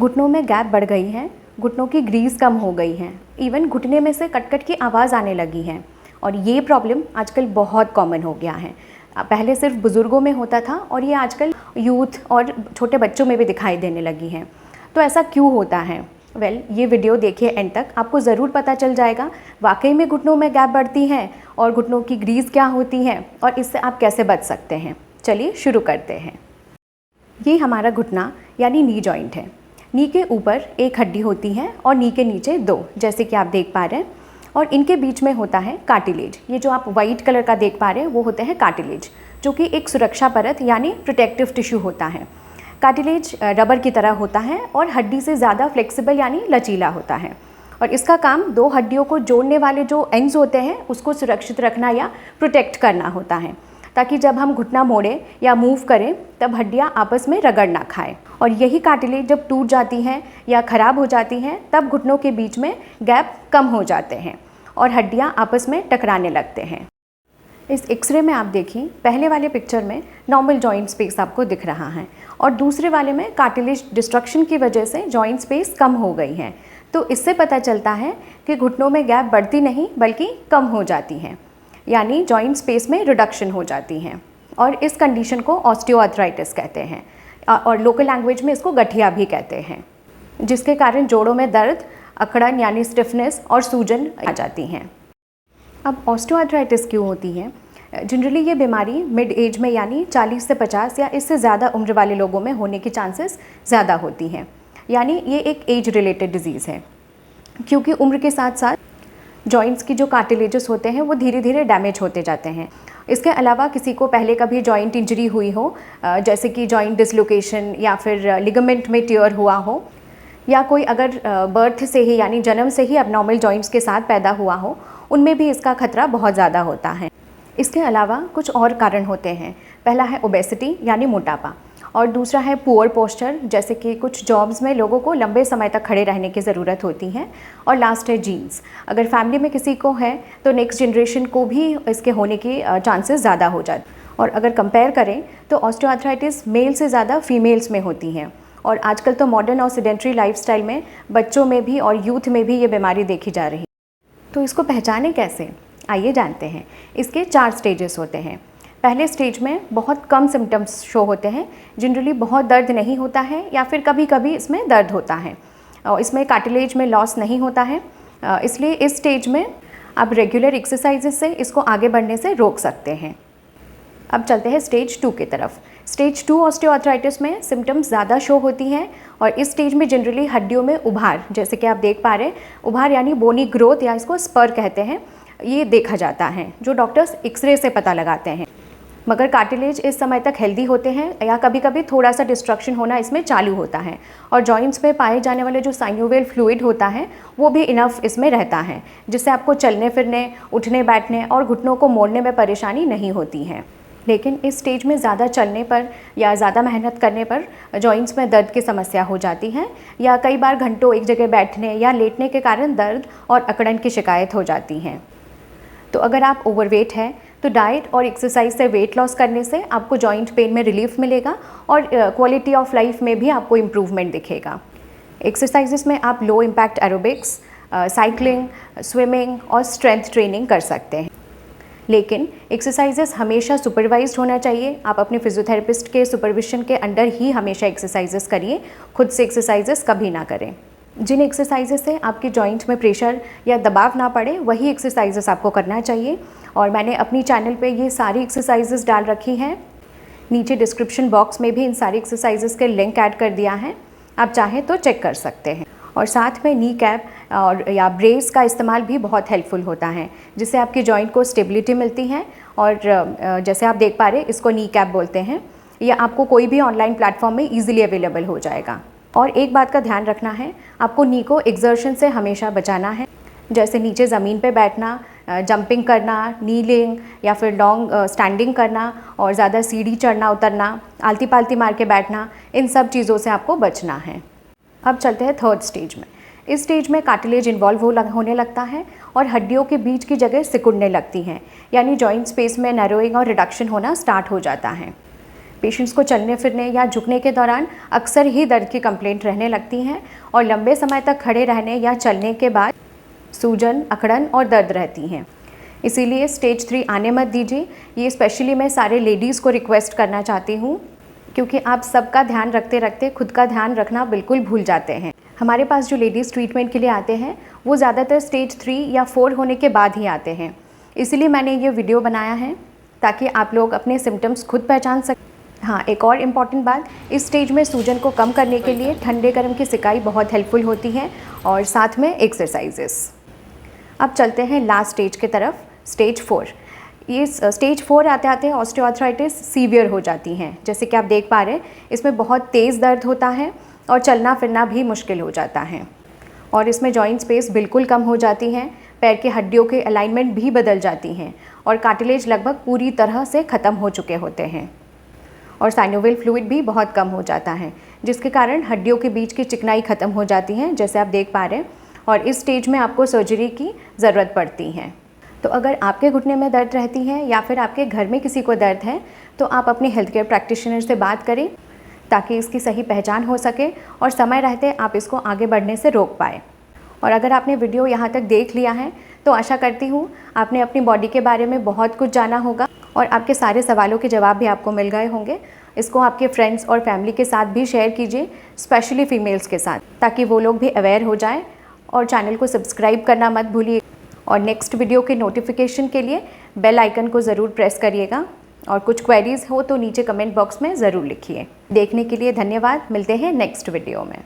घुटनों में गैप बढ़ गई है, घुटनों की ग्रीस कम हो गई है, इवन घुटने में से कट-कट की आवाज़ आने लगी है और ये प्रॉब्लम आजकल बहुत कॉमन हो गया है। पहले सिर्फ बुज़ुर्गों में होता था और ये आजकल यूथ और छोटे बच्चों में भी दिखाई देने लगी है। तो ऐसा क्यों होता है? ये वीडियो देखिए एंड तक, आपको ज़रूर पता चल जाएगा वाकई में घुटनों में गैप बढ़ती है और घुटनों की ग्रीस क्या होती है और इससे आप कैसे बच सकते हैं। चलिए शुरू करते हैं। ये हमारा घुटना यानी नी जॉइंट है। नी के ऊपर एक हड्डी होती है और नी के नीचे दो, जैसे कि आप देख पा रहे हैं, और इनके बीच में होता है कार्टिलेज। ये जो आप वाइट कलर का देख पा रहे हैं वो होते हैं कार्टिलेज, जो कि एक सुरक्षा परत यानी प्रोटेक्टिव टिश्यू होता है। कार्टिलेज रबर की तरह होता है और हड्डी से ज़्यादा फ्लेक्सिबल यानी लचीला होता है और इसका काम दो हड्डियों को जोड़ने वाले जो एंड्स होते हैं उसको सुरक्षित रखना या प्रोटेक्ट करना होता है, ताकि जब हम घुटना मोड़ें या मूव करें तब हड्डियाँ आपस में रगड़ ना खाएं। और यही कार्टिलेज जब टूट जाती हैं या ख़राब हो जाती हैं तब घुटनों के बीच में गैप कम हो जाते हैं और हड्डियाँ आपस में टकराने लगते हैं। इस एक्सरे में आप देखिए, पहले वाले पिक्चर में नॉर्मल जॉइंट स्पेस आपको दिख रहा है और दूसरे वाले में कार्टिलेज डिस्ट्रक्शन की वजह से जॉइंट स्पेस कम हो गई है। तो इससे पता चलता है कि घुटनों में गैप बढ़ती नहीं बल्कि कम हो जाती है, यानी जॉइंट स्पेस में रिडक्शन हो जाती है और इस कंडीशन को ऑस्टियोआर्थराइटिस कहते हैं और लोकल लैंग्वेज में इसको गठिया भी कहते हैं, जिसके कारण जोड़ों में दर्द, अकड़न यानी स्टिफनेस और सूजन आ जाती हैं। अब ऑस्टियोआर्थराइटिस क्यों होती है? जनरली ये बीमारी मिड एज में यानी 40 से 50 या इससे ज़्यादा उम्र वाले लोगों में होने की चांसेस ज़्यादा होती हैं, यानी ये एक एज रिलेटेड डिजीज़ है, क्योंकि उम्र के साथ साथ जॉइंट्स की जो कार्टिलेजेस होते हैं वो धीरे धीरे डैमेज होते जाते हैं। इसके अलावा किसी को पहले कभी जॉइंट इंजरी हुई हो, जैसे कि जॉइंट डिसलोकेशन या फिर लिगामेंट में टियर हुआ हो, या कोई अगर बर्थ से ही यानी जन्म से ही अबनॉर्मल जॉइंट्स के साथ पैदा हुआ हो, उनमें भी इसका खतरा बहुत ज़्यादा होता है। इसके अलावा कुछ और कारण होते हैं। पहला है ओबेसिटी यानी मोटापा और दूसरा है पुअर पोस्चर, जैसे कि कुछ जॉब्स में लोगों को लंबे समय तक खड़े रहने की ज़रूरत होती है, और लास्ट है जीन्स। अगर फैमिली में किसी को है तो नेक्स्ट जनरेशन को भी इसके होने की चांसेस ज़्यादा हो जाते हैं। और अगर कंपेयर करें तो ऑस्टियोआर्थराइटिस मेल से ज़्यादा फीमेल्स में होती हैं और आजकल तो मॉडर्न और सेडेंट्री लाइफस्टाइल में बच्चों में भी और यूथ में भी ये बीमारी देखी जा रही है। तो इसको पहचानें कैसे? आइए जानते हैं। इसके 4 स्टेजेस होते हैं। पहले स्टेज में बहुत कम सिम्टम्स शो होते हैं, जनरली बहुत दर्द नहीं होता है या फिर कभी कभी इसमें दर्द होता है और इसमें कार्टिलेज में लॉस नहीं होता है, इसलिए इस स्टेज में आप रेगुलर एक्सरसाइजेस से इसको आगे बढ़ने से रोक सकते हैं। अब चलते हैं स्टेज 2 की तरफ। स्टेज 2 ऑस्टियोआर्थराइटिस में सिम्टम्स ज़्यादा शो होती हैं और इस स्टेज में जनरली हड्डियों में उभार, जैसे कि आप देख पा रहे हैं, उभार यानी बोनी ग्रोथ या इसको स्पर कहते हैं, ये देखा जाता है, जो डॉक्टर्स एक्सरे से पता लगाते हैं। मगर कार्टिलेज इस समय तक हेल्दी होते हैं या कभी कभी थोड़ा सा डिस्ट्रक्शन होना इसमें चालू होता है और जॉइंट्स में पाए जाने वाले जो साइनोवियल फ्लूइड होता है वो भी इनफ इसमें रहता है, जिससे आपको चलने फिरने, उठने बैठने और घुटनों को मोड़ने में परेशानी नहीं होती है। लेकिन इस स्टेज में ज़्यादा चलने पर या ज़्यादा मेहनत करने पर जॉइंट्स में दर्द की समस्या हो जाती है या कई बार घंटों एक जगह बैठने या लेटने के कारण दर्द और अकड़न की शिकायत हो जाती है। तो अगर आप ओवरवेट हैं तो डाइट और एक्सरसाइज से वेट लॉस करने से आपको जॉइंट पेन में रिलीफ मिलेगा और क्वालिटी ऑफ लाइफ में भी आपको इम्प्रूवमेंट दिखेगा। एक्सरसाइजेस में आप low impact aerobics, cycling, swimming और स्ट्रेंथ ट्रेनिंग कर सकते हैं, लेकिन एक्सरसाइजेस हमेशा सुपरवाइज्ड होना चाहिए। आप अपने फिजियोथेरेपिस्ट के सुपरविजन के अंडर ही हमेशा एक्सरसाइजेस करिए, खुद से एक्सरसाइजेस कभी ना करें। जिन एक्सरसाइजेस से आपके जॉइंट में प्रेशर या दबाव ना पड़े वही एक्सरसाइजेस आपको करना चाहिए और मैंने अपनी चैनल पे ये सारी एक्सरसाइजेस डाल रखी हैं। नीचे डिस्क्रिप्शन बॉक्स में भी इन सारी एक्सरसाइजेस के लिंक ऐड कर दिया है, आप चाहें तो चेक कर सकते हैं। और साथ में नी कैप और या ब्रेस का इस्तेमाल भी बहुत हेल्पफुल होता है, जिससे आपकी जॉइंट को स्टेबिलिटी मिलती है और जैसे आप देख पा रहे हैं इसको नी कैप बोलते हैं। यह आपको कोई भी ऑनलाइन प्लेटफॉर्म में ईजिली अवेलेबल हो जाएगा। और एक बात का ध्यान रखना है, आपको नी को एक्सर्शन से हमेशा बचाना है, जैसे नीचे ज़मीन पे बैठना, जंपिंग करना, नीलिंग या फिर लॉन्ग स्टैंडिंग करना और ज़्यादा सीढ़ी चढ़ना उतरना, आलती पालती मार के बैठना, इन सब चीज़ों से आपको बचना है। अब चलते हैं 3rd स्टेज में। इस स्टेज में कार्टिलेज इन्वॉल्व होने लगता है और हड्डियों के बीच की जगह सिकुड़ने लगती हैं, यानी जॉइंट स्पेस में नैरोइंग और रिडक्शन होना स्टार्ट हो जाता है। पेशेंट्स को चलने फिरने या झुकने के दौरान अक्सर ही दर्द की कंप्लेंट रहने लगती हैं और लंबे समय तक खड़े रहने या चलने के बाद सूजन, अकड़न और दर्द रहती हैं। इसीलिए स्टेज 3 आने मत दीजिए। ये स्पेशली मैं सारे लेडीज़ को रिक्वेस्ट करना चाहती हूँ, क्योंकि आप सबका ध्यान रखते रखते खुद का ध्यान रखना बिल्कुल भूल जाते हैं। हमारे पास जो लेडीज़ ट्रीटमेंट के लिए आते हैं वो ज़्यादातर स्टेज 3 या 4 होने के बाद ही आते हैं। इसीलिए मैंने ये वीडियो बनाया है ताकि आप लोग अपने सिम्टम्स खुद पहचान सकें। हाँ, एक और इम्पॉर्टेंट बात, इस स्टेज में सूजन को कम करने के लिए ठंडे गर्म की सिकाई बहुत हेल्पफुल होती है और साथ में एक्सरसाइजेस। अब चलते हैं लास्ट स्टेज की तरफ, स्टेज 4। ये स्टेज 4 आते आते ऑस्टियोआर्थराइटिस सीवियर हो जाती हैं। जैसे कि आप देख पा रहे हैं, इसमें बहुत तेज़ दर्द होता है और चलना फिरना भी मुश्किल हो जाता है और इसमें जॉइंट स्पेस बिल्कुल कम हो जाती हैं, पैर की हड्डियों के अलाइनमेंट भी बदल जाती हैं और कार्टिलेज लगभग पूरी तरह से ख़त्म हो चुके होते हैं और साइनोवियल फ्लूइड भी बहुत कम हो जाता है, जिसके कारण हड्डियों के बीच की चिकनाई ख़त्म हो जाती है, जैसे आप देख पा रहे हैं। और इस स्टेज में आपको सर्जरी की ज़रूरत पड़ती है। तो अगर आपके घुटने में दर्द रहती है या फिर आपके घर में किसी को दर्द है तो आप अपने हेल्थ केयर प्रैक्टिशनर से बात करें ताकि इसकी सही पहचान हो सके और समय रहते आप इसको आगे बढ़ने से रोक पाए। और अगर आपने वीडियो यहाँ तक देख लिया है तो आशा करती हूँ आपने अपनी बॉडी के बारे में बहुत कुछ जाना होगा और आपके सारे सवालों के जवाब भी आपको मिल गए होंगे। इसको आपके फ्रेंड्स और फैमिली के साथ भी शेयर कीजिए, स्पेशली फीमेल्स के साथ, ताकि वो लोग भी अवेयर हो जाएं। और चैनल को सब्सक्राइब करना मत भूलिए और नेक्स्ट वीडियो के नोटिफिकेशन के लिए बेल आइकन को ज़रूर प्रेस करिएगा। और कुछ क्वेरीज़ हो तो नीचे कमेंट बॉक्स में ज़रूर लिखिए। देखने के लिए धन्यवाद। मिलते हैं नेक्स्ट वीडियो में।